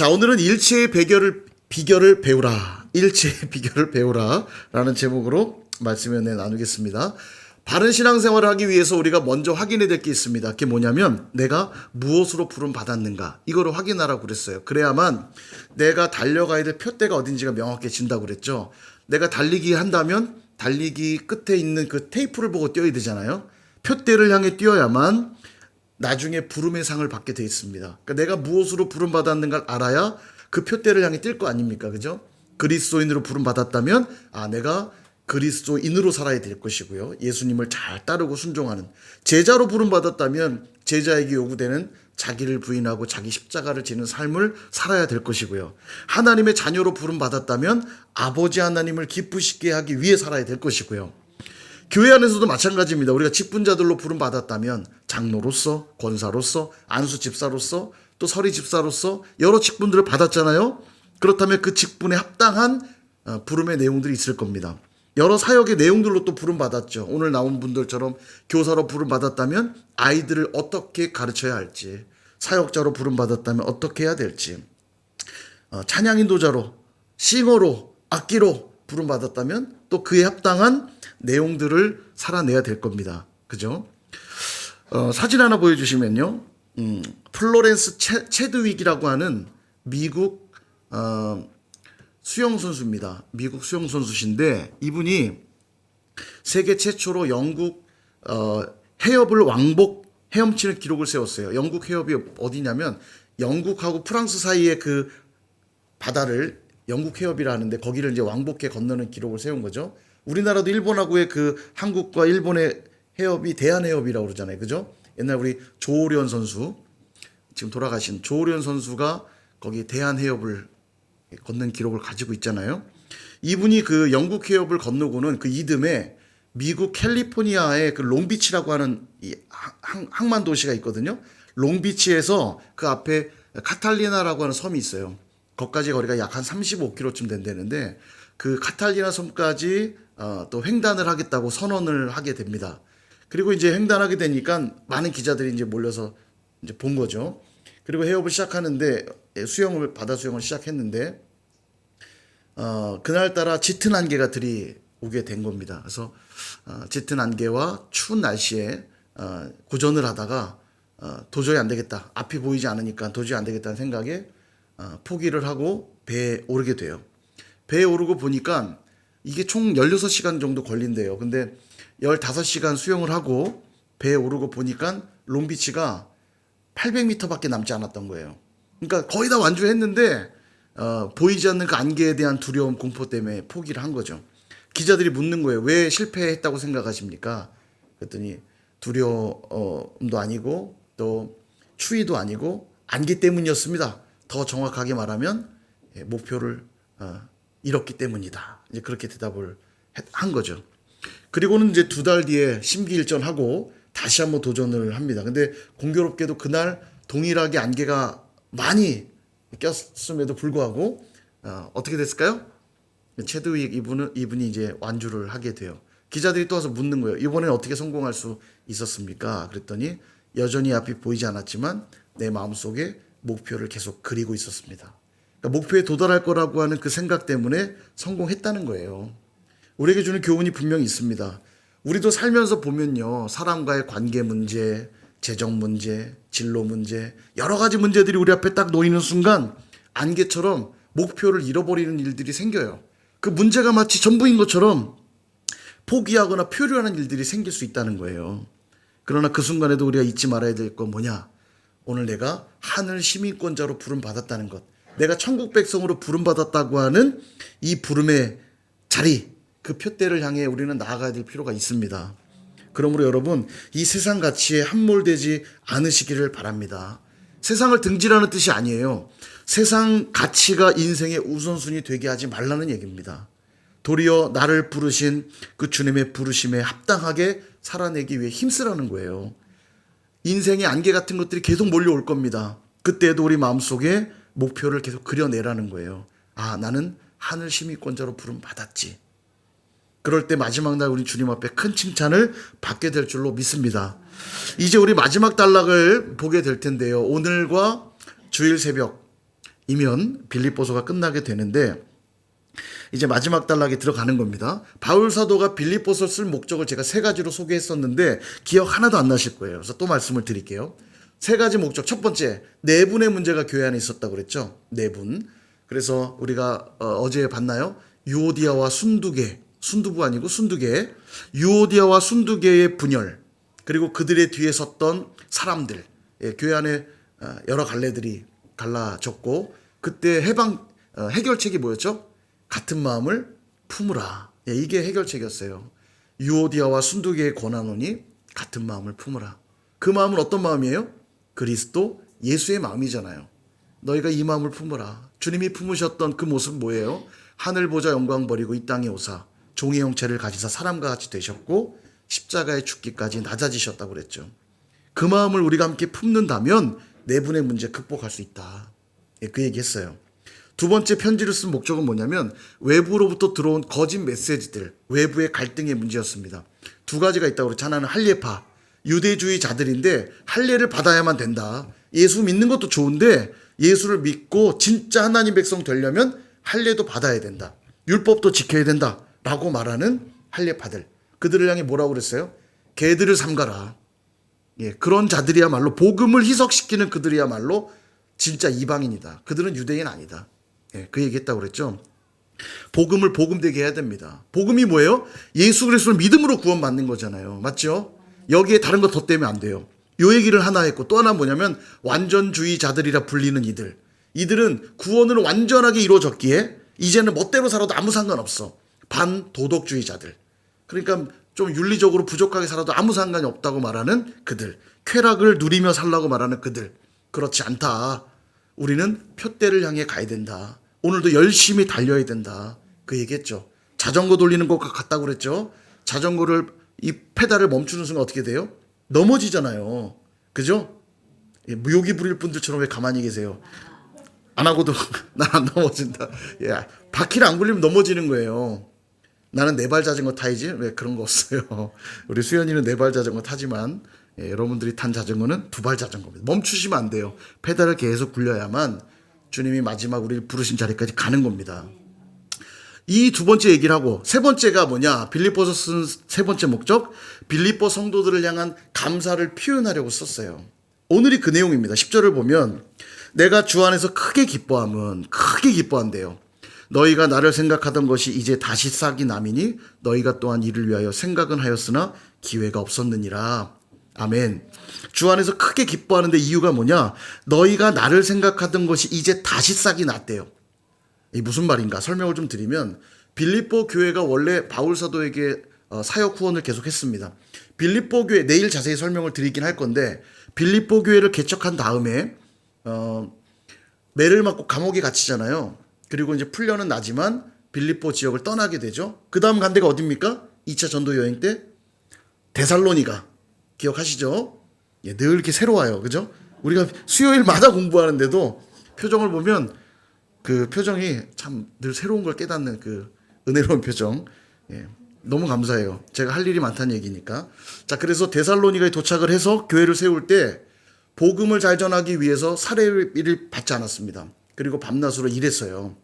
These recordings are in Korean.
자, 오늘은 일체의 비결을 배우라. 일체의 비결을 배우라. 라는 제목으로 말씀을 나누겠습니다. 바른 신앙생활을 하기 위해서 우리가 먼저 확인해야 될 게 있습니다. 그게 뭐냐면 내가 무엇으로 부름 받았는가. 이거를 확인하라고 그랬어요. 그래야만 내가 달려가야 될 표대가 어딘지가 명확해진다고 그랬죠. 내가 달리기 한다면 달리기 끝에 있는 그 테이프를 보고 뛰어야 되잖아요. 표대를 향해 뛰어야만 나중에 부름의 상을 받게 돼 있습니다. 그러니까 내가 무엇으로 부름 받았는가를 알아야 그 표대를 향해 뛸 거 아닙니까? 그죠? 그리스도인으로 부름 받았다면 내가 그리스도인으로 살아야 될 것이고요. 예수님을 잘 따르고 순종하는 제자로 부름 받았다면 제자에게 요구되는 자기를 부인하고 자기 십자가를 지는 삶을 살아야 될 것이고요. 하나님의 자녀로 부름 받았다면 아버지 하나님을 기쁘시게 하기 위해 살아야 될 것이고요. 교회 안에서도 마찬가지입니다. 우리가 직분자들로 부름 받았다면 장로로서, 권사로서, 안수 집사로서, 또 서리 집사로서 여러 직분들을 받았잖아요. 그렇다면 그 직분에 합당한 부름의 내용들이 있을 겁니다. 여러 사역의 내용들로 또 부름 받았죠. 오늘 나온 분들처럼 교사로 부름 받았다면 아이들을 어떻게 가르쳐야 할지, 사역자로 부름 받았다면 어떻게 해야 될지, 찬양 인도자로, 싱어로, 악기로 부름 받았다면 또 그에 합당한 내용들을 살아내야 될 겁니다. 그죠? 사진 하나 보여주시면요. 플로렌스 체드윅이라고 하는 미국 수영선수입니다. 미국 수영선수신데 이분이 세계 최초로 영국 해협을 왕복 헤엄치는 기록을 세웠어요. 영국 해협이 어디냐면 영국하고 프랑스 사이의 그 바다를 영국 해협이라 하는데 거기를 이제 왕복해 건너는 기록을 세운 거죠. 우리나라도 일본하고의 그 한국과 일본의 해협이 대한해협이라고 그러잖아요. 그죠? 옛날 우리 조오련 선수, 지금 돌아가신 조오련 선수가 거기 대한해협을 걷는 기록을 가지고 있잖아요. 이분이 그 영국 해협을 건너고는 그 이듬해 미국 캘리포니아의 그 롱비치라고 하는 이 항만 도시가 있거든요. 롱비치에서 그 앞에 카탈리나라고 하는 섬이 있어요. 거기까지 거리가 약 한 35km쯤 된다는데 그 카탈리나 섬까지 또 횡단을 하겠다고 선언을 하게 됩니다. 그리고 이제 횡단하게 되니까 많은 기자들이 이제 몰려서 이제 본 거죠. 그리고 해협을 시작하는데 바다 수영을 시작했는데 그날따라 짙은 안개가 들이오게 된 겁니다. 그래서 짙은 안개와 추운 날씨에 고전을 하다가 도저히 안 되겠다. 앞이 보이지 않으니까 도저히 안 되겠다는 생각에 포기를 하고 배에 오르게 돼요. 배에 오르고 보니까 이게 총 16시간 정도 걸린대요. 근데 15시간 수영을 하고 배에 오르고 보니까 롱비치가 800m밖에 남지 않았던 거예요. 그러니까 거의 다 완주했는데 보이지 않는 그 안개에 대한 두려움, 공포 때문에 포기를 한 거죠. 기자들이 묻는 거예요. 왜 실패했다고 생각하십니까? 그랬더니 두려움도 아니고 또 추위도 아니고 안개 때문이었습니다. 더 정확하게 말하면 목표를 잃었기 때문이다. 이제 그렇게 대답을 한 거죠. 그리고는 이제 2달 뒤에 심기일전하고 다시 한번 도전을 합니다. 근데 공교롭게도 그날 동일하게 안개가 많이 꼈음에도 불구하고 어떻게 됐을까요? 체드윅 이분이 이제 완주를 하게 돼요. 기자들이 또 와서 묻는 거예요. 이번에는 어떻게 성공할 수 있었습니까? 그랬더니 여전히 앞이 보이지 않았지만 내 마음속에 목표를 계속 그리고 있었습니다. 그러니까 목표에 도달할 거라고 하는 그 생각 때문에 성공했다는 거예요. 우리에게 주는 교훈이 분명히 있습니다. 우리도 살면서 보면요. 사람과의 관계 문제, 재정 문제, 진로 문제, 여러 가지 문제들이 우리 앞에 딱 놓이는 순간 안개처럼 목표를 잃어버리는 일들이 생겨요. 그 문제가 마치 전부인 것처럼 포기하거나 표류하는 일들이 생길 수 있다는 거예요. 그러나 그 순간에도 우리가 잊지 말아야 될 건 뭐냐? 오늘 내가 하늘 시민권자로 부름받았다는 것. 내가 천국 백성으로 부름받았다고 하는 이 부름의 자리, 그 표대를 향해 우리는 나아가야 될 필요가 있습니다. 그러므로 여러분, 이 세상 가치에 함몰되지 않으시기를 바랍니다. 세상을 등지라는 뜻이 아니에요. 세상 가치가 인생의 우선순위 되게 하지 말라는 얘기입니다. 도리어 나를 부르신 그 주님의 부르심에 합당하게 살아내기 위해 힘쓰라는 거예요. 인생의 안개 같은 것들이 계속 몰려올 겁니다. 그때에도 우리 마음속에 목표를 계속 그려내라는 거예요. 나는 하늘 시민권자로 부름 받았지. 그럴 때 마지막 날 우리 주님 앞에 큰 칭찬을 받게 될 줄로 믿습니다. 이제 우리 마지막 단락을 보게 될 텐데요. 오늘과 주일 새벽 이면 빌립보서가 끝나게 되는데 이제 마지막 단락에 들어가는 겁니다. 바울 사도가 빌립보서 쓸 목적을 제가 세 가지로 소개했었는데 기억 하나도 안 나실 거예요. 그래서 또 말씀을 드릴게요. 세 가지 목적. 첫 번째, 네 분의 문제가 교회 안에 있었다고 그랬죠. 네 분. 그래서 우리가 어제 봤나요? 유오디아와 순두계, 순두부 아니고 순두계, 유오디아와 순두계의 분열, 그리고 그들의 뒤에 섰던 사람들, 교회 안에 여러 갈래들이 갈라졌고, 그때 해결책이 뭐였죠? 같은 마음을 품으라. 이게 해결책이었어요. 유오디아와 순두계의 권하노니 같은 마음을 품으라. 그 마음은 어떤 마음이에요? 그리스도 예수의 마음이잖아요. 너희가 이 마음을 품으라. 주님이 품으셨던 그 모습은 뭐예요? 하늘 보자 영광 버리고 이 땅에 오사 종의 형체를 가지사 사람과 같이 되셨고 십자가에 죽기까지 낮아지셨다고 그랬죠. 그 마음을 우리가 함께 품는다면 네 분의 문제 극복할 수 있다. 그 얘기했어요. 두 번째, 편지를 쓴 목적은 뭐냐면 외부로부터 들어온 거짓 메시지들, 외부의 갈등의 문제였습니다. 두 가지가 있다고 그랬죠. 하나는 할례파, 유대주의자들인데 할례를 받아야만 된다. 예수 믿는 것도 좋은데 예수를 믿고 진짜 하나님 백성 되려면 할례도 받아야 된다. 율법도 지켜야 된다. 라고 말하는 할례파들. 그들을 향해 뭐라고 그랬어요? 개들을 삼가라. 그런 자들이야말로 복음을 희석시키는 그들이야말로 진짜 이방인이다. 그들은 유대인 아니다. 그 얘기했다고 그랬죠. 복음을 복음되게 해야 됩니다. 복음이 뭐예요? 예수 그리스도를 믿음으로 구원받는 거잖아요. 맞죠? 여기에 다른 거 덧대면 안 돼요. 요 얘기를 하나 했고 또 하나 뭐냐면 완전주의자들이라 불리는 이들. 이들은 구원을 완전하게 이루어졌기에 이제는 멋대로 살아도 아무 상관없어. 반도덕주의자들. 그러니까 좀 윤리적으로 부족하게 살아도 아무 상관이 없다고 말하는 그들. 쾌락을 누리며 살라고 말하는 그들. 그렇지 않다. 우리는 표대를 향해 가야 된다. 오늘도 열심히 달려야 된다. 그 얘기했죠. 자전거 돌리는 것과 같다고 그랬죠. 자전거를 이 페달을 멈추는 순간 어떻게 돼요? 넘어지잖아요. 그죠? 무욕이 부릴 분들처럼 왜 가만히 계세요? 안 하고도 난 안 넘어진다. 바퀴를 안 굴리면 넘어지는 거예요. 나는 네 발 자전거 타야지. 왜 그런 거 없어요. 우리 수연이는 네 발 자전거 타지만 여러분들이 탄 자전거는 두 발 자전거입니다. 멈추시면 안 돼요. 페달을 계속 굴려야만 주님이 마지막 우리를 부르신 자리까지 가는 겁니다. 이 두 번째 얘기를 하고 세 번째가 뭐냐? 빌립보서 쓴 세 번째 목적, 빌립보 성도들을 향한 감사를 표현하려고 썼어요. 오늘이 그 내용입니다. 10절을 보면 내가 주 안에서 크게 기뻐한대요. 너희가 나를 생각하던 것이 이제 다시 싹이 남이니 너희가 또한 이를 위하여 생각은 하였으나 기회가 없었느니라. 아멘. 주 안에서 크게 기뻐하는데 이유가 뭐냐? 너희가 나를 생각하던 것이 이제 다시 싹이 났대요. 이 무슨 말인가? 설명을 좀 드리면 빌립보 교회가 원래 바울 사도에게 사역 후원을 계속했습니다. 빌립보 교회, 내일 자세히 설명을 드리긴 할 건데 빌립보 교회를 개척한 다음에 매를 맞고 감옥에 갇히잖아요. 그리고 이제 풀려는 나지만 빌립보 지역을 떠나게 되죠. 그 다음 간 데가 어딥니까? 2차 전도 여행 때 데살로니가. 기억하시죠? 늘 이렇게 새로워요. 그죠? 우리가 수요일마다 공부하는데도 표정을 보면 그 표정이 참 늘 새로운 걸 깨닫는 그 은혜로운 표정. 너무 감사해요. 제가 할 일이 많다는 얘기니까. 자, 그래서 데살로니가에 도착을 해서 교회를 세울 때 복음을 잘 전하기 위해서 사례비를 받지 않았습니다. 그리고 밤낮으로 일했어요.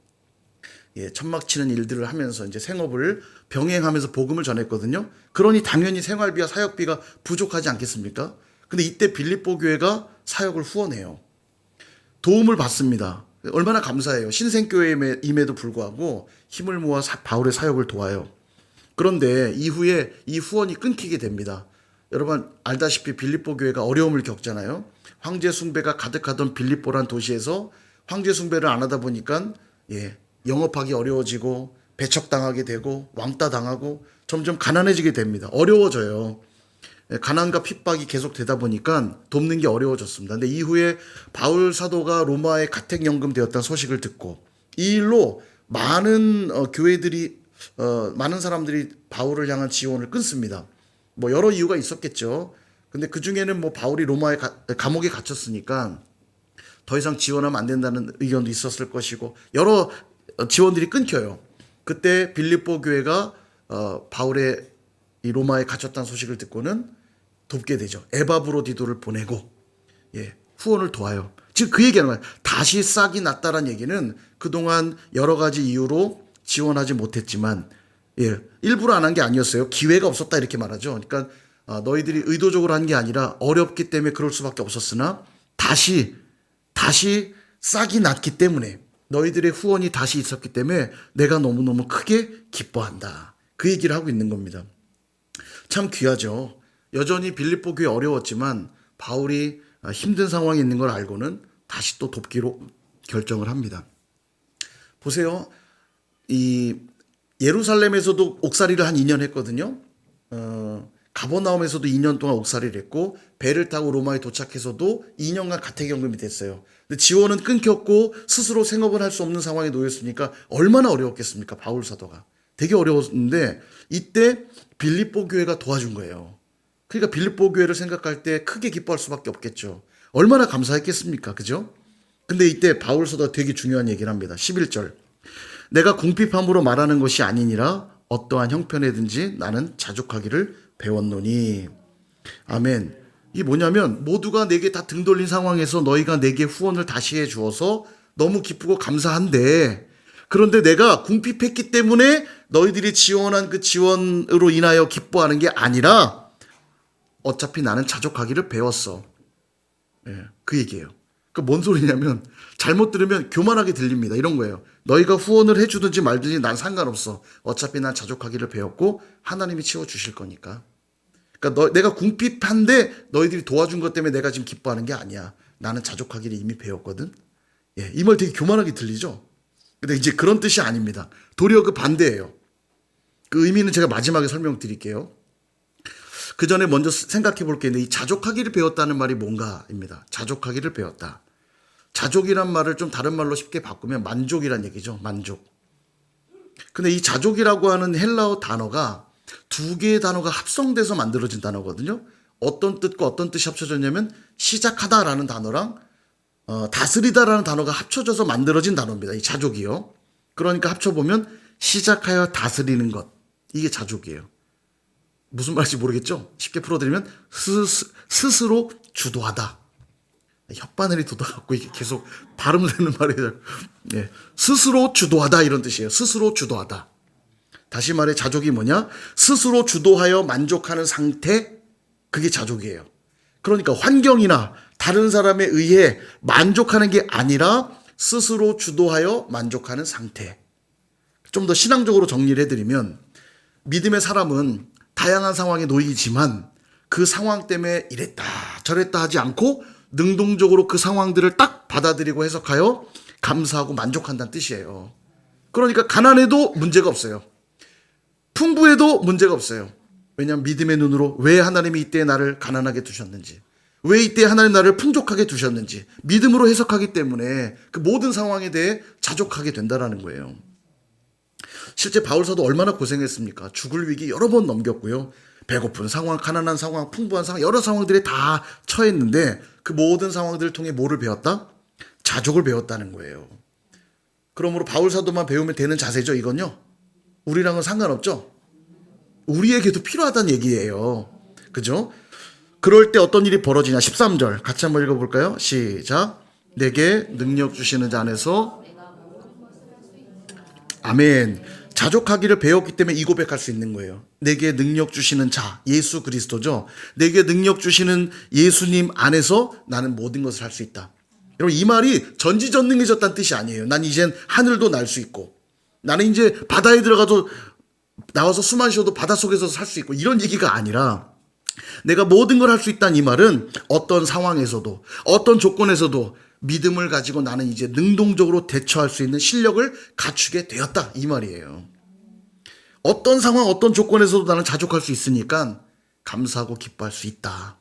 천막 치는 일들을 하면서 이제 생업을 병행하면서 복음을 전했거든요. 그러니 당연히 생활비와 사역비가 부족하지 않겠습니까? 근데 이때 빌립보 교회가 사역을 후원해요. 도움을 받습니다. 얼마나 감사해요. 신생교회임에도 불구하고 힘을 모아 바울의 사역을 도와요. 그런데 이후에 이 후원이 끊기게 됩니다. 여러분 알다시피 빌립보 교회가 어려움을 겪잖아요. 황제 숭배가 가득하던 빌립보란 도시에서 황제 숭배를 안 하다 보니까 영업하기 어려워지고 배척당하게 되고 왕따 당하고 점점 가난해지게 됩니다. 어려워져요. 가난과 핍박이 계속 되다 보니까 돕는 게 어려워졌습니다. 근데 이후에 바울 사도가 로마에 가택연금 되었다는 소식을 듣고 이 일로 많은 교회들이 많은 사람들이 바울을 향한 지원을 끊습니다. 뭐 여러 이유가 있었겠죠. 근데 그 중에는 뭐 바울이 로마의 감옥에 갇혔으니까 더 이상 지원하면 안 된다는 의견도 있었을 것이고 여러 지원들이 끊겨요. 그때 빌립보 교회가 바울의 이 로마에 갇혔다는 소식을 듣고는 돕게 되죠. 에바브로디도를 보내고 후원을 도와요. 즉 그 얘기하는 거예요. 다시 싹이 났다라는 얘기는 그동안 여러 가지 이유로 지원하지 못했지만 일부러 안 한 게 아니었어요. 기회가 없었다 이렇게 말하죠. 그러니까 너희들이 의도적으로 한 게 아니라 어렵기 때문에 그럴 수밖에 없었으나 다시 싹이 났기 때문에 너희들의 후원이 다시 있었기 때문에 내가 너무너무 크게 기뻐한다. 그 얘기를 하고 있는 겁니다. 참 귀하죠. 여전히 빌립보 교회 어려웠지만 바울이 힘든 상황에 있는 걸 알고는 다시 또 돕기로 결정을 합니다. 보세요. 이 예루살렘에서도 옥살이를 한 2년 했거든요. 가버나움에서도 2년 동안 옥살이를 했고 배를 타고 로마에 도착해서도 2년간 가택연금이 됐어요. 근데 지원은 끊겼고 스스로 생업을 할 수 없는 상황에 놓였으니까 얼마나 어려웠겠습니까? 바울 사도가. 되게 어려웠는데 이때 빌립보 교회가 도와준 거예요. 그러니까 빌립보 교회를 생각할 때 크게 기뻐할 수밖에 없겠죠. 얼마나 감사했겠습니까? 그죠? 근데 이때 바울 사도가 되게 중요한 얘기를 합니다. 11절. 내가 궁핍함으로 말하는 것이 아니니라 어떠한 형편에든지 나는 자족하기를 배웠노니. 아멘. 이게 뭐냐면 모두가 내게 다 등 돌린 상황에서 너희가 내게 후원을 다시 해 주어서 너무 기쁘고 감사한데, 그런데 내가 궁핍했기 때문에 너희들이 지원한 그 지원으로 인하여 기뻐하는 게 아니라 어차피 나는 자족하기를 배웠어. 그 얘기예요. 그 뭔 소리냐면 잘못 들으면 교만하게 들립니다. 이런 거예요. 너희가 후원을 해주든지 말든지 난 상관없어. 어차피 난 자족하기를 배웠고 하나님이 치워주실 거니까. 그러니까 내가 궁핍한데 너희들이 도와준 것 때문에 내가 지금 기뻐하는 게 아니야. 나는 자족하기를 이미 배웠거든. 이 말 되게 교만하게 들리죠. 근데 이제 그런 뜻이 아닙니다. 도리어 그 반대예요. 그 의미는 제가 마지막에 설명드릴게요. 그 전에 먼저 생각해 볼 게 있는데, 이 자족하기를 배웠다는 말이 뭔가입니다. 자족하기를 배웠다. 자족이란 말을 좀 다른 말로 쉽게 바꾸면 만족이란 얘기죠. 만족. 근데 이 자족이라고 하는 헬라어 단어가 두 개의 단어가 합성돼서 만들어진 단어거든요. 어떤 뜻과 어떤 뜻이 합쳐졌냐면 시작하다라는 단어랑 다스리다라는 단어가 합쳐져서 만들어진 단어입니다. 이 자족이요. 그러니까 합쳐보면 시작하여 다스리는 것. 이게 자족이에요. 무슨 말인지 모르겠죠? 쉽게 풀어드리면 스스로 주도하다. 혓바늘이 돋아갖고 이게 계속 발음되는 말이에요. 스스로 주도하다 이런 뜻이에요. 스스로 주도하다. 다시 말해 자족이 뭐냐? 스스로 주도하여 만족하는 상태, 그게 자족이에요. 그러니까 환경이나 다른 사람에 의해 만족하는 게 아니라 스스로 주도하여 만족하는 상태. 좀 더 신앙적으로 정리를 해드리면 믿음의 사람은 다양한 상황에 놓이지만 그 상황 때문에 이랬다 저랬다 하지 않고 능동적으로 그 상황들을 딱 받아들이고 해석하여 감사하고 만족한다는 뜻이에요. 그러니까 가난해도 문제가 없어요. 풍부해도 문제가 없어요. 왜냐하면 믿음의 눈으로 왜 하나님이 이때 나를 가난하게 두셨는지, 왜 이때 하나님 나를 풍족하게 두셨는지 믿음으로 해석하기 때문에 그 모든 상황에 대해 자족하게 된다는 거예요. 실제 바울사도 얼마나 고생했습니까? 죽을 위기 여러 번 넘겼고요. 배고픈 상황, 가난한 상황, 풍부한 상황, 여러 상황들에 다 처했는데 그 모든 상황들을 통해 뭐를 배웠다? 자족을 배웠다는 거예요. 그러므로 바울사도만 배우면 되는 자세죠, 이건요. 우리랑은 상관없죠. 우리에게도 필요하다는 얘기예요. 그죠? 그럴 때 어떤 일이 벌어지냐. 13절 같이 한번 읽어볼까요? 시작. 내게 능력 주시는 자 안에서 아멘. 자족하기를 배웠기 때문에 이 고백할 수 있는 거예요. 내게 능력 주시는 자, 예수 그리스도죠. 내게 능력 주시는 예수님 안에서 나는 모든 것을 할 수 있다. 여러분, 이 말이 전지전능해졌다는 뜻이 아니에요. 난 이젠 하늘도 날 수 있고, 나는 이제 바다에 들어가도 나와서 숨만 쉬어도 바닷속에서 살 수 있고, 이런 얘기가 아니라 내가 모든 걸 할 수 있다는 이 말은 어떤 상황에서도 어떤 조건에서도 믿음을 가지고 나는 이제 능동적으로 대처할 수 있는 실력을 갖추게 되었다, 이 말이에요. 어떤 상황 어떤 조건에서도 나는 자족할 수 있으니까 감사하고 기뻐할 수 있다.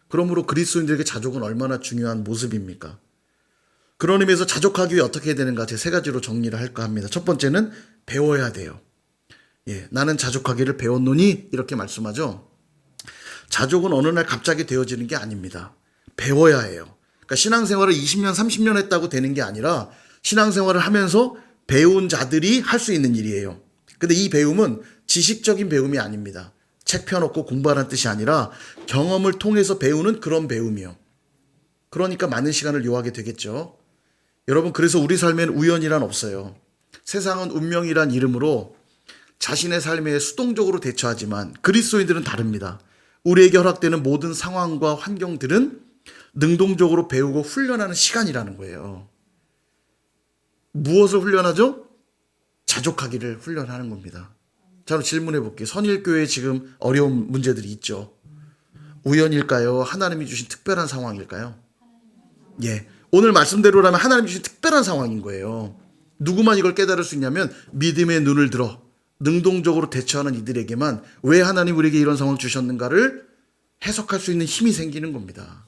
그러므로 그리스도인들에게 자족은 얼마나 중요한 모습입니까? 그런 의미에서 자족하기 위해 어떻게 해야 되는가, 제 세 가지로 정리를 할까 합니다. 첫 번째는 배워야 돼요. 나는 자족하기를 배웠노니 이렇게 말씀하죠. 자족은 어느 날 갑자기 되어지는 게 아닙니다. 배워야 해요. 그러니까 신앙생활을 20년, 30년 했다고 되는 게 아니라 신앙생활을 하면서 배운 자들이 할 수 있는 일이에요. 근데 이 배움은 지식적인 배움이 아닙니다. 책 펴놓고 공부하라는 뜻이 아니라 경험을 통해서 배우는 그런 배움이요. 그러니까 많은 시간을 요하게 되겠죠. 여러분, 그래서 우리 삶엔 우연이란 없어요. 세상은 운명이란 이름으로 자신의 삶에 수동적으로 대처하지만 그리스도인들은 다릅니다. 우리에게 허락되는 모든 상황과 환경들은 능동적으로 배우고 훈련하는 시간이라는 거예요. 무엇을 훈련하죠? 자족하기를 훈련하는 겁니다. 자, 그럼 질문해 볼게요. 선일교회에 지금 어려운 문제들이 있죠. 우연일까요? 하나님이 주신 특별한 상황일까요? 예. 오늘 말씀대로라면 하나님이 주신 특별한 상황인 거예요. 누구만 이걸 깨달을 수 있냐면 믿음의 눈을 들어 능동적으로 대처하는 이들에게만 왜 하나님 우리에게 이런 상황을 주셨는가를 해석할 수 있는 힘이 생기는 겁니다.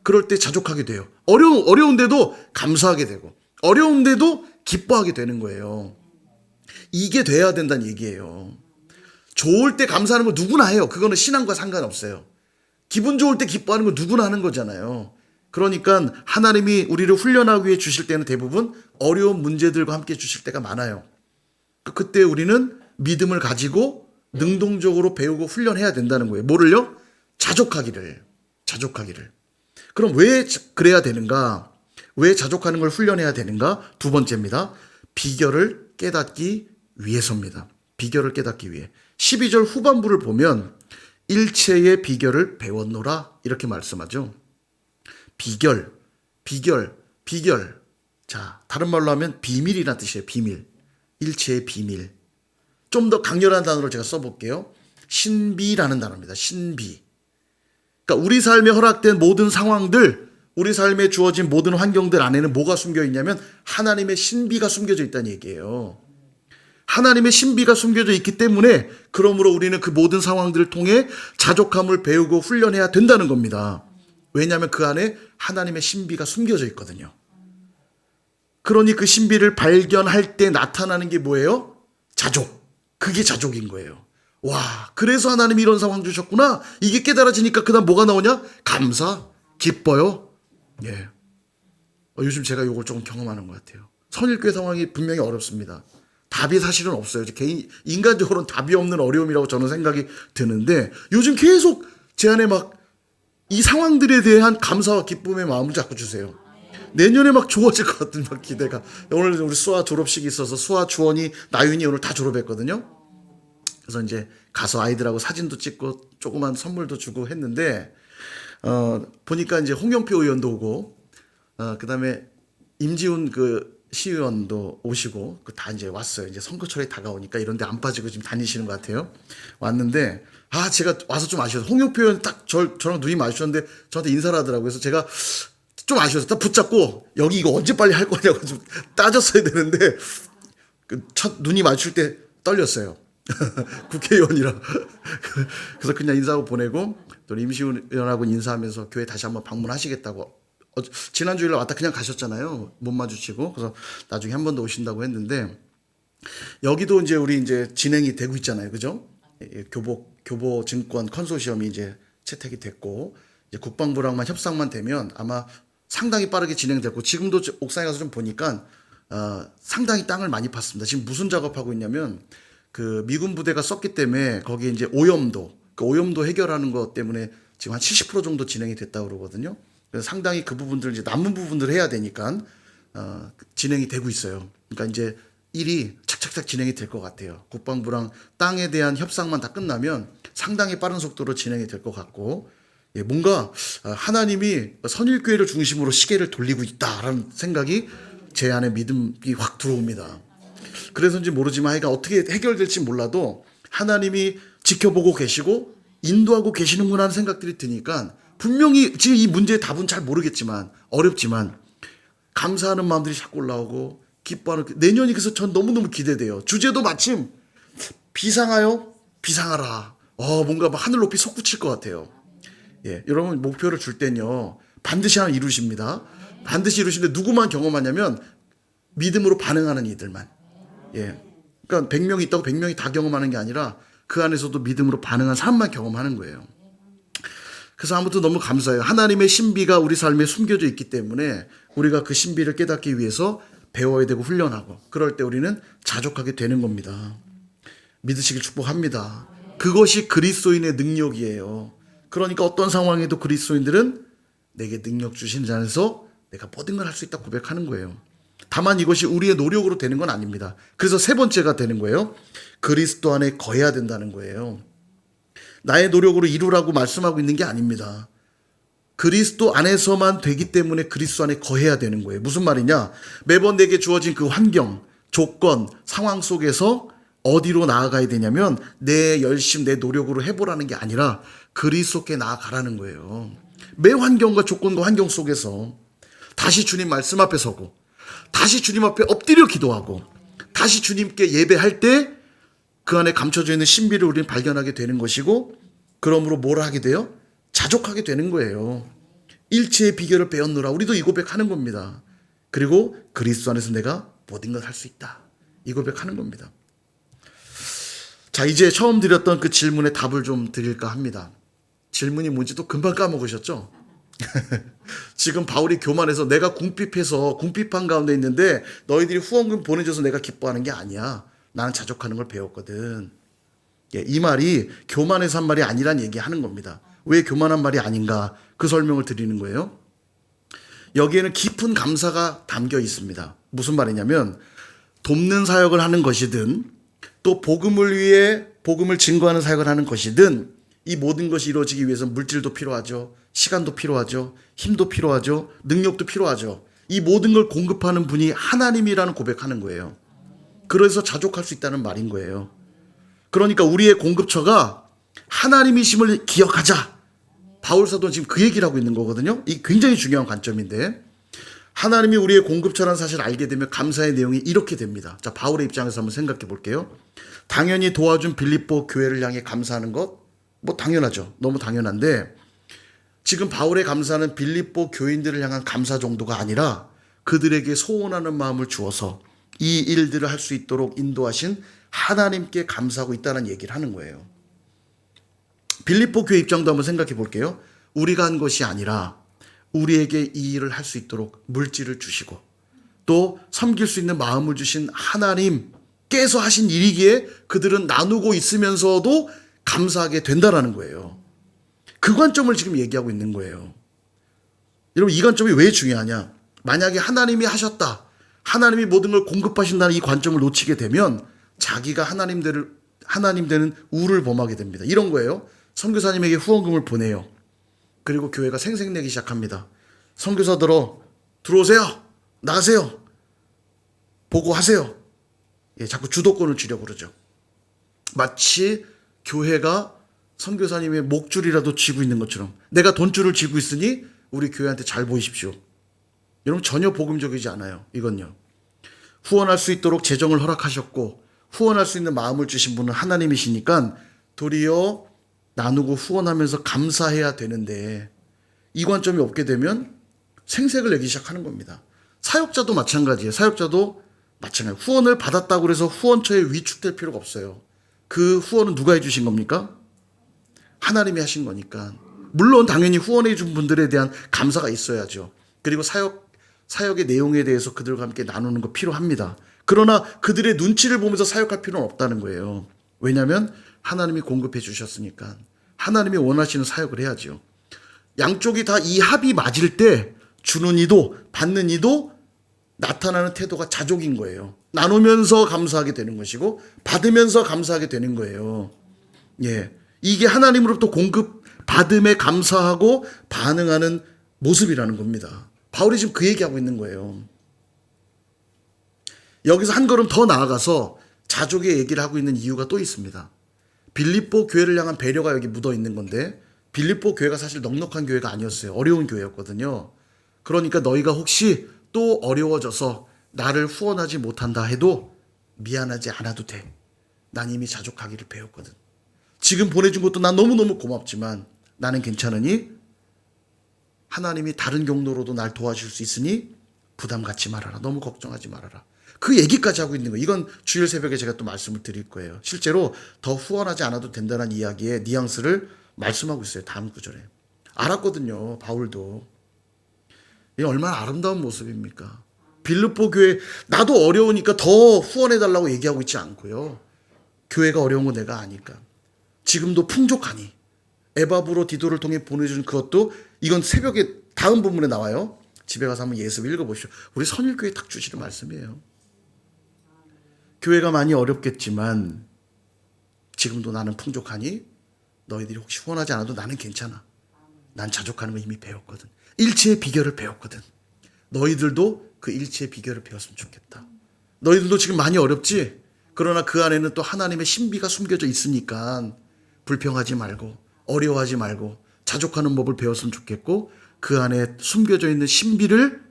그럴 때 자족하게 돼요. 어려운데도 감사하게 되고 어려운데도 기뻐하게 되는 거예요. 이게 돼야 된다는 얘기예요. 좋을 때 감사하는 거 누구나 해요. 그거는 신앙과 상관없어요. 기분 좋을 때 기뻐하는 거 누구나 하는 거잖아요. 그러니까 하나님이 우리를 훈련하기 위해 주실 때는 대부분 어려운 문제들과 함께 주실 때가 많아요. 그때 우리는 믿음을 가지고 능동적으로 배우고 훈련해야 된다는 거예요. 뭐를요? 자족하기를. 그럼 왜 그래야 되는가? 왜 자족하는 걸 훈련해야 되는가? 두 번째입니다. 비결을 깨닫기 위해서입니다. 비결을 깨닫기 위해. 12절 후반부를 보면 일체의 비결을 배웠노라 이렇게 말씀하죠. 비결. 자, 다른 말로 하면 비밀이라는 뜻이에요. 비밀. 일체의 비밀. 좀 더 강렬한 단어를 제가 써볼게요. 신비라는 단어입니다. 신비. 그러니까 우리 삶에 허락된 모든 상황들, 우리 삶에 주어진 모든 환경들 안에는 뭐가 숨겨 있냐면 하나님의 신비가 숨겨져 있다는 얘기예요. 하나님의 신비가 숨겨져 있기 때문에 그러므로 우리는 그 모든 상황들을 통해 자족함을 배우고 훈련해야 된다는 겁니다. 왜냐하면 그 안에 하나님의 신비가 숨겨져 있거든요. 그러니 그 신비를 발견할 때 나타나는 게 뭐예요? 자족. 그게 자족인 거예요. 와, 그래서 하나님이 이런 상황 주셨구나. 이게 깨달아지니까 그다음 뭐가 나오냐? 감사, 기뻐요. 예. 요즘 제가 이걸 조금 경험하는 것 같아요. 선일교회 상황이 분명히 어렵습니다. 답이 사실은 없어요. 인간적으로는 답이 없는 어려움이라고 저는 생각이 드는데 요즘 계속 제 안에 막 이 상황들에 대한 감사와 기쁨의 마음을 자꾸 주세요. 내년에 막 좋아질 것 같은 막 기대가. 오늘 우리 수아 졸업식이 있어서 수아, 주원이, 나윤이 오늘 다 졸업했거든요. 그래서 이제 가서 아이들하고 사진도 찍고 조그만 선물도 주고 했는데 보니까 이제 홍영표 의원도 오고 그다음에 임지훈 그 시의원도 오시고 다 이제 왔어요. 이제 선거철이 다가오니까 이런 데 안 빠지고 지금 다니시는 것 같아요. 왔는데 제가 와서 좀 아쉬워서 홍영표 의원 딱 저랑 눈이 마주쳤는데 저한테 인사를 하더라고요. 그래서 제가 좀 아쉬워서 딱 붙잡고 여기 이거 언제 빨리 할 거냐고 좀 따졌어야 되는데 첫 눈이 마주칠 때 떨렸어요. 국회의원이라. 그래서 그냥 인사하고 보내고 또 임시훈 의원하고 인사하면서 교회 다시 한번 방문하시겠다고 지난 주일에 왔다 그냥 가셨잖아요. 못 마주치고. 그래서 나중에 한 번 더 오신다고 했는데 여기도 이제 우리 이제 진행이 되고 있잖아요. 그죠? 교보 증권 컨소시엄이 이제 채택이 됐고 이제 국방부랑만 협상만 되면 아마 상당히 빠르게 진행됐고 지금도 옥상에 가서 좀 보니까 상당히 땅을 많이 팠습니다. 지금 무슨 작업하고 있냐면 그 미군 부대가 썼기 때문에 거기에 이제 오염도, 그 오염도 해결하는 것 때문에 지금 한 70% 정도 진행이 됐다고 그러거든요. 그래서 상당히 그 부분들 이제 남은 부분들을 해야 되니까 진행이 되고 있어요. 그러니까 이제 일이 착착착 진행이 될 것 같아요. 국방부랑 땅에 대한 협상만 다 끝나면 상당히 빠른 속도로 진행이 될 것 같고 뭔가 하나님이 선일교회를 중심으로 시계를 돌리고 있다라는 생각이 제 안에 믿음이 확 들어옵니다. 그래서인지 모르지만 하여간 어떻게 해결될지 몰라도 하나님이 지켜보고 계시고 인도하고 계시는구나 하는 생각들이 드니까 분명히 지금 이 문제의 답은 잘 모르겠지만 어렵지만 감사하는 마음들이 자꾸 올라오고 기뻐하는 내년이 그래서 전 너무너무 기대돼요. 주제도 마침 비상하여 비상하라. 뭔가 막 하늘 높이 솟구칠 것 같아요. 예, 여러분 목표를 줄 땐요 반드시 하나 이루십니다. 반드시 이루시는데 누구만 경험하냐면 믿음으로 반응하는 이들만. 예, 그러니까 100명이 있다고 100명이 다 경험하는 게 아니라 그 안에서도 믿음으로 반응한 사람만 경험하는 거예요. 그래서 아무튼 너무 감사해요. 하나님의 신비가 우리 삶에 숨겨져 있기 때문에 우리가 그 신비를 깨닫기 위해서 배워야 되고 훈련하고 그럴 때 우리는 자족하게 되는 겁니다. 믿으시길 축복합니다. 그것이 그리스도인의 능력이에요. 그러니까 어떤 상황에도 그리스도인들은 내게 능력 주신 자 안에서 내가 모든 걸 할 수 있다 고백하는 거예요. 다만 이것이 우리의 노력으로 되는 건 아닙니다. 그래서 세 번째가 되는 거예요. 그리스도 안에 거해야 된다는 거예요. 나의 노력으로 이루라고 말씀하고 있는 게 아닙니다. 그리스도 안에서만 되기 때문에 그리스도 안에 거해야 되는 거예요. 무슨 말이냐? 매번 내게 주어진 그 환경, 조건, 상황 속에서 어디로 나아가야 되냐면 내 열심, 내 노력으로 해보라는 게 아니라 그리스도께 나아가라는 거예요. 매 환경과 조건과 환경 속에서 다시 주님 말씀 앞에 서고 다시 주님 앞에 엎드려 기도하고 다시 주님께 예배할 때 그 안에 감춰져 있는 신비를 우리는 발견하게 되는 것이고, 그러므로 뭘 하게 돼요? 자족하게 되는 거예요. 일체의 비결을 배웠노라. 우리도 이 고백하는 겁니다. 그리고 그리스도 안에서 내가 모든 걸 할 수 있다. 이 고백하는 겁니다. 자, 이제 처음 드렸던 그 질문에 답을 좀 드릴까 합니다. 질문이 뭔지도 금방 까먹으셨죠? 지금 바울이 교만해서 내가 궁핍해서 궁핍한 가운데 있는데 너희들이 후원금 보내줘서 내가 기뻐하는 게 아니야. 나는 자족하는 걸 배웠거든. 예, 이 말이 교만해서 한 말이 아니란 얘기하는 겁니다. 왜 교만한 말이 아닌가? 그 설명을 드리는 거예요. 여기에는 깊은 감사가 담겨 있습니다. 무슨 말이냐면 돕는 사역을 하는 것이든 또 복음을 위해 복음을 증거하는 사역을 하는 것이든 이 모든 것이 이루어지기 위해서 물질도 필요하죠. 시간도 필요하죠. 힘도 필요하죠. 능력도 필요하죠. 이 모든 걸 공급하는 분이 하나님이라는 고백하는 거예요. 그래서 자족할 수 있다는 말인 거예요. 그러니까 우리의 공급처가 하나님이심을 기억하자. 바울 사도는 지금 그 얘기를 하고 있는 거거든요. 이 굉장히 중요한 관점인데 하나님이 우리의 공급처라는 사실을 알게 되면 감사의 내용이 이렇게 됩니다. 자, 바울의 입장에서 한번 생각해 볼게요. 당연히 도와준 빌립보 교회를 향해 감사하는 것 뭐 당연하죠. 너무 당연한데 지금 바울의 감사는 빌립보 교인들을 향한 감사 정도가 아니라 그들에게 소원하는 마음을 주어서 이 일들을 할 수 있도록 인도하신 하나님께 감사하고 있다는 얘기를 하는 거예요. 빌립보 교회 입장도 한번 생각해 볼게요. 우리가 한 것이 아니라 우리에게 이 일을 할 수 있도록 물질을 주시고 또 섬길 수 있는 마음을 주신 하나님께서 하신 일이기에 그들은 나누고 있으면서도 감사하게 된다라는 거예요. 그 관점을 지금 얘기하고 있는 거예요. 여러분, 이 관점이 왜 중요하냐? 만약에 하나님이 하셨다, 하나님이 모든 걸 공급하신다는 이 관점을 놓치게 되면 자기가 하나님 되는 우를 범하게 됩니다. 이런 거예요. 선교사님에게 후원금을 보내요. 그리고 교회가 생색내기 시작합니다. 선교사들어 들어오세요. 나가세요. 보고하세요. 예, 자꾸 주도권을 주려고 그러죠. 마치 교회가 선교사님의 목줄이라도 쥐고 있는 것처럼 내가 돈줄을 쥐고 있으니 우리 교회한테 잘 보이십시오. 여러분, 전혀 복음적이지 않아요. 이건요. 후원할 수 있도록 재정을 허락하셨고 후원할 수 있는 마음을 주신 분은 하나님이시니까 도리어 나누고 후원하면서 감사해야 되는데 이 관점이 없게 되면 생색을 내기 시작하는 겁니다. 사역자도 마찬가지예요. 사역자도 마찬가지예요. 후원을 받았다고 해서 후원처에 위축될 필요가 없어요. 그 후원은 누가 해주신 겁니까? 하나님이 하신 거니까. 물론 당연히 후원해 준 분들에 대한 감사가 있어야죠. 그리고 사역의 내용에 대해서 그들과 함께 나누는 거 필요합니다. 그러나 그들의 눈치를 보면서 사역할 필요는 없다는 거예요. 왜냐하면 하나님이 공급해 주셨으니까. 하나님이 원하시는 사역을 해야죠. 양쪽이 다 이 합이 맞을 때 주는 이도 받는 이도 나타나는 태도가 자족인 거예요. 나누면서 감사하게 되는 것이고 받으면서 감사하게 되는 거예요. 예, 이게 하나님으로부터 공급 받음에 감사하고 반응하는 모습이라는 겁니다. 바울이 지금 그 얘기하고 있는 거예요. 여기서 한 걸음 더 나아가서 자족의 얘기를 하고 있는 이유가 또 있습니다. 빌립보 교회를 향한 배려가 여기 묻어 있는 건데 빌립보 교회가 사실 넉넉한 교회가 아니었어요. 어려운 교회였거든요. 그러니까 너희가 혹시 또 어려워져서 나를 후원하지 못한다 해도 미안하지 않아도 돼. 난 이미 자족하기를 배웠거든. 지금 보내준 것도 난 너무너무 고맙지만 나는 괜찮으니 하나님이 다른 경로로도 날 도와줄 수 있으니 부담 갖지 말아라. 너무 걱정하지 말아라. 그 얘기까지 하고 있는 거예요. 이건 주일 새벽에 제가 또 말씀을 드릴 거예요. 실제로 더 후원하지 않아도 된다는 이야기의 뉘앙스를 말씀하고 있어요. 다음 구절에. 알았거든요. 바울도. 이 얼마나 아름다운 모습입니까? 빌립보 교회 나도 어려우니까 더 후원해달라고 얘기하고 있지 않고요. 교회가 어려운 거 내가 아니까. 지금도 풍족하니 에바브로 디도를 통해 보내준 그것도 이건 새벽에 다음 본문에 나와요. 집에 가서 한번 예습 읽어보시오. 우리 선일교회 딱 주시는 말씀이에요. 교회가 많이 어렵겠지만 지금도 나는 풍족하니 너희들이 혹시 후원하지 않아도 나는 괜찮아. 난 자족하는 거 이미 배웠거든. 일치의 비결을 배웠거든. 너희들도 그 일치의 비결을 배웠으면 좋겠다. 너희들도 지금 많이 어렵지? 그러나 그 안에는 또 하나님의 신비가 숨겨져 있으니까 불평하지 말고 어려워하지 말고 자족하는 법을 배웠으면 좋겠고 그 안에 숨겨져 있는 신비를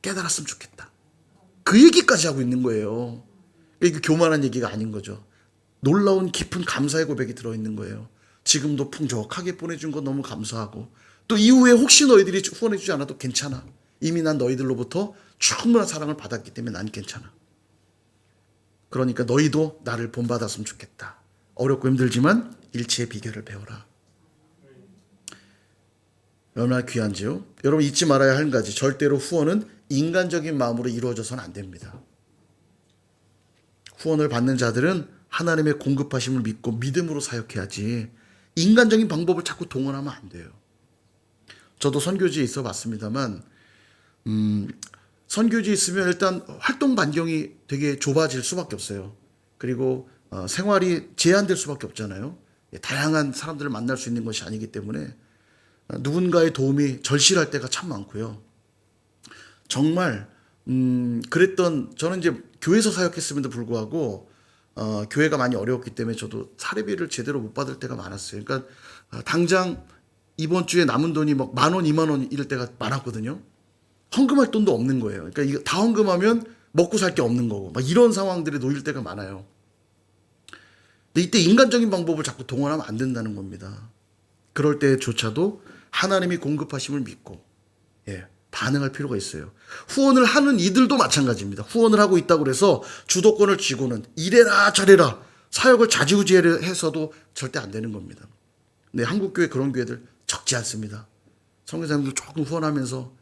깨달았으면 좋겠다. 그 얘기까지 하고 있는 거예요. 이게 교만한 얘기가 아닌 거죠. 놀라운 깊은 감사의 고백이 들어있는 거예요. 지금도 풍족하게 보내준 거 너무 감사하고 또 이후에 혹시 너희들이 후원해주지 않아도 괜찮아. 이미 난 너희들로부터 충분한 사랑을 받았기 때문에 난 괜찮아. 그러니까 너희도 나를 본받았으면 좋겠다. 어렵고 힘들지만 일치의 비결을 배워라. 얼마나 귀한지요? 여러분 잊지 말아야 할 한 가지. 절대로 후원은 인간적인 마음으로 이루어져서는 안 됩니다. 후원을 받는 자들은 하나님의 공급하심을 믿고 믿음으로 사역해야지 인간적인 방법을 자꾸 동원하면 안 돼요. 저도 선교지에 있어 봤습니다만 선교지에 있으면 일단 활동 반경이 되게 좁아질 수밖에 없어요. 그리고 생활이 제한될 수밖에 없잖아요. 다양한 사람들을 만날 수 있는 것이 아니기 때문에 누군가의 도움이 절실할 때가 참 많고요. 정말 그랬던 저는 이제 교회에서 사역했음에도 불구하고 교회가 많이 어려웠기 때문에 저도 사례비를 제대로 못 받을 때가 많았어요. 그러니까 당장 이번 주에 남은 돈이 막 10,000원, 20,000원 이럴 때가 많았거든요. 헌금할 돈도 없는 거예요. 그러니까 이거 다 헌금하면 먹고 살 게 없는 거고 막 이런 상황들에 놓일 때가 많아요. 근데 이때 인간적인 방법을 자꾸 동원하면 안 된다는 겁니다. 그럴 때조차도 하나님이 공급하심을 믿고 반응할 필요가 있어요. 후원을 하는 이들도 마찬가지입니다. 후원을 하고 있다고 해서 주도권을 쥐고는 이래라 저래라 사역을 좌지우지해서도 절대 안 되는 겁니다. 근데 한국교회 그런 교회들 적지 않습니다. 선교사님들 조금 후원하면서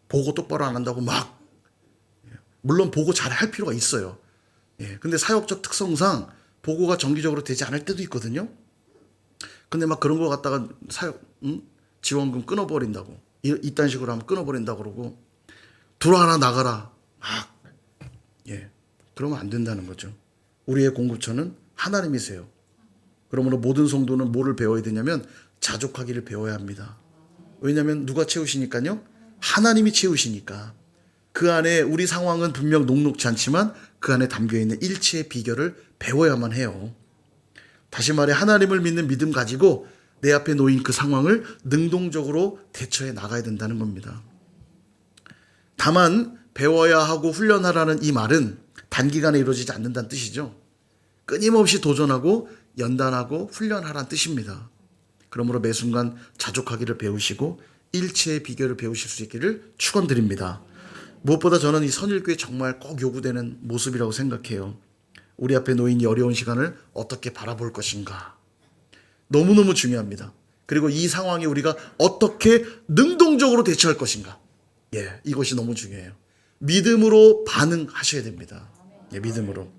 보고 똑바로 안 한다고 막 물론 보고 잘 할 필요가 있어요. 근데 사역적 특성상 보고가 정기적으로 되지 않을 때도 있거든요. 근데 막 그런 거 갖다가 사역 지원금 끊어버린다고 이딴 식으로 하면 끊어버린다고 그러고 들어와라 나가라 막 그러면 안 된다는 거죠. 우리의 공급처는 하나님이세요. 그러므로 모든 성도는 뭐를 배워야 되냐면 자족하기를 배워야 합니다. 왜냐하면 누가 채우시니까요? 하나님이 채우시니까. 그 안에 우리 상황은 분명 녹록지 않지만 그 안에 담겨있는 일치의 비결을 배워야만 해요. 다시 말해 하나님을 믿는 믿음 가지고 내 앞에 놓인 그 상황을 능동적으로 대처해 나가야 된다는 겁니다. 다만 배워야 하고 훈련하라는 이 말은 단기간에 이루어지지 않는다는 뜻이죠. 끊임없이 도전하고 연단하고 훈련하라는 뜻입니다. 그러므로 매 순간 자족하기를 배우시고 일치의 비결을 배우실 수 있기를 축원드립니다. 무엇보다 저는 이 선일교회 정말 꼭 요구되는 모습이라고 생각해요. 우리 앞에 놓인 이 어려운 시간을 어떻게 바라볼 것인가. 너무너무 중요합니다. 그리고 이 상황에 우리가 어떻게 능동적으로 대처할 것인가. 이것이 너무 중요해요. 믿음으로 반응하셔야 됩니다. 믿음으로.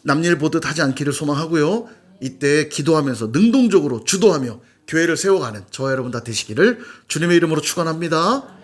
남일 보듯 하지 않기를 소망하고요. 이때 기도하면서 능동적으로 주도하며 교회를 세워가는 저와 여러분 다 되시기를 주님의 이름으로 축원합니다.